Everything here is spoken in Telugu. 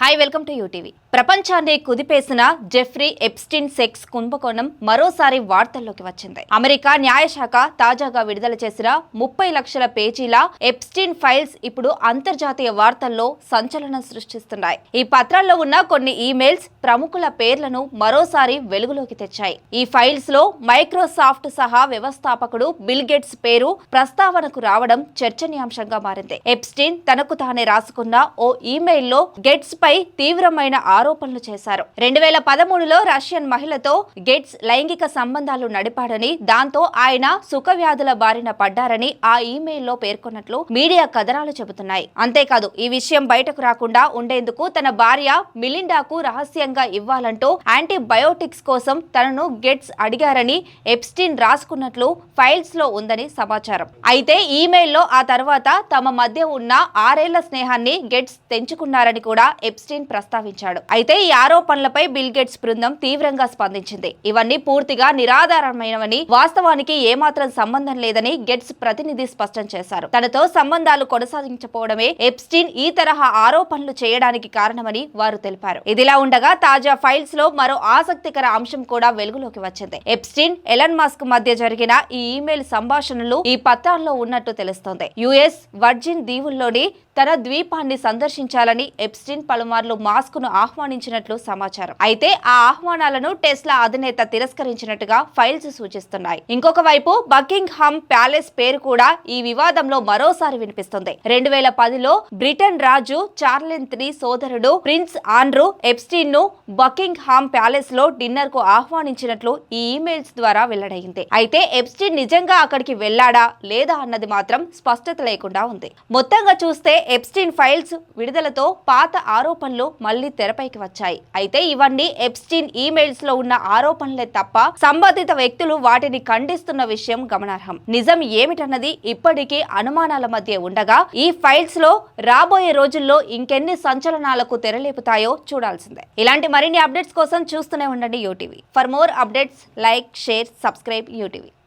Hi welcome to UTV. ప్రపంచాన్ని కుదిపేసిన జెఫ్రీ ఎప్స్టీన్ సెక్స్ కుంభకోణం మరోసారి వార్తల్లోకి వచ్చింది. అమెరికా న్యాయశాఖ తాజాగా విడుదల చేసిన 30 లక్షల పేజీల ఎప్స్టీన్ ఫైల్స్ ఇప్పుడు అంతర్జాతీయ వార్తల్లో సంచలనం సృష్టిస్తున్నాయి. ఈ పత్రాల్లో ఉన్న కొన్ని ఈమెయిల్స్ ప్రముఖుల పేర్లను మరోసారి వెలుగులోకి తెచ్చాయి. ఈ ఫైల్స్ లో మైక్రోసాఫ్ట్ సహా వ్యవస్థాపకుడు బిల్ గేట్స్ పేరు ప్రస్తావనకు రావడం చర్చనీయాంశంగా మారింది. ఎప్స్టీన్ తనకు తానే రాసుకున్న ఓ ఈమెయిల్లో గేట్స్ పై తీవ్రమైన ఆరోపణలు చేశారు. 2013లో రష్యన్ మహిళతో గేట్స్ లైంగిక సంబంధాలు నడిపాడని, దాంతో ఆయన సుఖవ్యాధుల బారిన పడ్డారని ఆ ఈమెయిల్లో పేర్కొన్నట్లు మీడియా కథనాలు చెబుతున్నాయి. అంతేకాదు, ఈ విషయం బయటకు రాకుండా ఉండేందుకు తన భార్య మిలిండాకు రహస్యంగా ఇవ్వాలంటూ యాంటీబయోటిక్స్ కోసం తనను గేట్స్ అడిగారని ఎప్స్టీన్ రాసుకున్నట్లు ఫైల్స్ లో ఉందని సమాచారం. అయితే ఈమెయిల్లో ఆ తర్వాత తమ మధ్య ఉన్న 6 ఏళ్ల స్నేహాన్ని గేట్స్ తెంచుకున్నారని కూడా ఎప్స్టీన్ ప్రస్తావించాడు. అయితే ఈ ఆరోపణలపై బిల్ గేట్స్ బృందం తీవ్రంగా స్పందించింది. ఇవన్నీ పూర్తిగా నిరాధారమైనవని, వాస్తవానికి ఏమాత్రం సంబంధం లేదని గేట్స్ ప్రతినిధి స్పష్టం చేశారు. తనతో సంబంధాలు కొనసాగించకపోవడమే ఎప్స్టీన్ ఈ తరహా ఆరోపణలు చేయడానికి కారణమని వారు తెలిపారు. ఇదిలా ఉండగా తాజా ఫైల్స్ లో మరో ఆసక్తికర అంశం కూడా వెలుగులోకి వచ్చింది. ఎప్స్టీన్, ఎలన్ మస్క్ మధ్య జరిగిన ఈ ఈమెయిల్ సంభాషణలు ఈ పత్రాల్లో ఉన్నట్టు తెలుస్తోంది. యుఎస్ వర్జిన్ దీవుల్లోని తన ద్వీపాన్ని సందర్శించాలని ఎప్స్టీన్ పలుమార్లు మాస్క్ ను ఆహ్వానించినట్లు సమాచారం. అయితే ఆ ఆహ్వానాలను టెస్లా అధినేత తిరస్కరించినట్టుగా ఫైల్స్ సూచిస్తున్నాయి. ఇంకొక వైపు బకింగ్హామ్ ప్యాలెస్ పేరు కూడా ఈ వివాదంలో మరోసారి వినిపిస్తుంది. 2010లో బ్రిటన్ రాజు చార్లెస్ III సోదరుడు ప్రిన్స్ ఆండ్రూ ఎప్స్టీన్ ను బకింగ్హామ్ ప్యాలెస్ లో డిన్నర్ కు ఆహ్వానించినట్లు ఈ ఈమెయిల్స్ ద్వారా వెల్లడైంది. అయితే ఎప్స్టీన్ నిజంగా అక్కడికి వెళ్లాడా లేదా అన్నది మాత్రం స్పష్టత లేకుండా ఉంది. మొత్తంగా చూస్తే ఎప్స్టీన్ ఫైల్స్ విడుదలతో పాత ఆరోపణలు మళ్లీ తెరపైకి వచ్చాయి. అయితే ఇవన్నీ ఎప్స్టీన్ ఈమెయిల్స్ లో ఉన్న ఆరోపణలే తప్ప సంబంధిత వ్యక్తులు వాటిని ఖండిస్తున్న విషయం గమనార్హం. నిజం ఏమిటన్నది ఇప్పటికీ అనుమానాల మధ్య ఉండగా, ఈ ఫైల్స్ లో రాబోయే రోజుల్లో ఇంకెన్ని సంచలనాలకు తెరలేపుతాయో చూడాల్సిందే. ఇలాంటి మరిన్ని అప్డేట్స్ కోసం చూస్తూనే ఉండండి UTV. For more updates like, share, subscribe UTV.